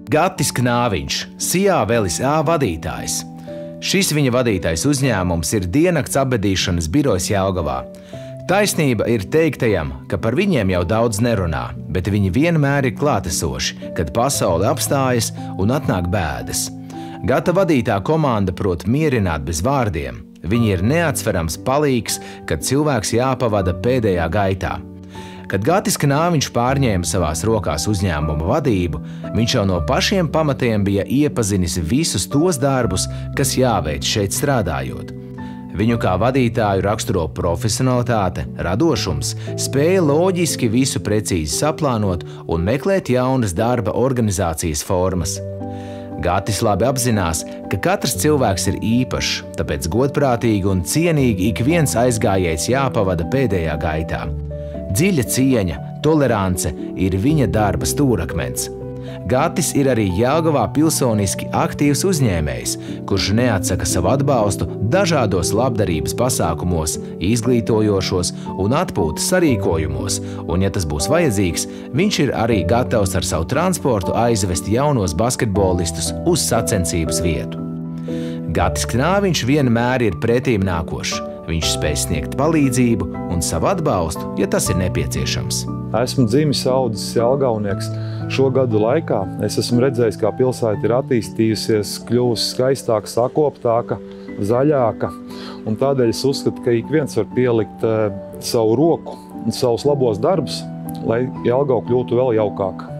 Gatis Knāviņš, Sijā Velis A vadītājs. Šis viņa vadītais uzņēmums ir diennakts apbedīšanas birojs Jelgavā. Taisnība ir teiktajam, ka par viņiem jau daudz nerunā, bet viņi vienmēr ir klātesoši, kad pasaule apstājas un atnāk bēdas. Gata vadītā komanda prot mierināt bez vārdiem. Viņi ir neatsverams palīgs, kad cilvēks jāpavada pēdējā gaitā. Kad Gatis Knāviņš pārņēma savās rokās uzņēmuma vadību, viņš jau no pašiem pamatiem bija iepazinis visus tos darbus, kas jāveic šeit strādājot. Viņu kā vadītāju raksturo profesionalitāte, radošums, spēja loģiski visu precīzi saplānot un meklēt jaunas darba organizācijas formas. Gatis labi apzinās, ka katrs cilvēks ir īpašs, tāpēc godprātīgi un cienīgi ik viens aizgājējs jāpavada pēdējā gaitā. Dziļa cieņa, tolerance ir viņa darba stūrakmens. Gatis ir arī Jelgavā pilsoniski aktīvs uzņēmējs, kurš neatsaka savu atbalstu dažādos labdarības pasākumos, izglītojošos un atpūtas sarīkojumos, un, ja tas būs vajadzīgs, viņš ir arī gatavs ar savu transportu aizvest jaunos basketbolistus uz sacensības vietu. Gatis Knāviņš vienmēr ir pretīm nākošs. Viņš spēj sniegt palīdzību un savu atbalstu, ja tas ir nepieciešams. Esmu dzimis audzis Jelgavnieks. Šo gadu laikā es esmu redzējis, kā pilsēta ir attīstījusies, kļuvusi skaistāka, sakoptāka, zaļāka. Un tādēļ es uzskatu, ka ik viens var pielikt savu roku un savus labos darbus, lai Jelgava kļūtu vēl jaukāka.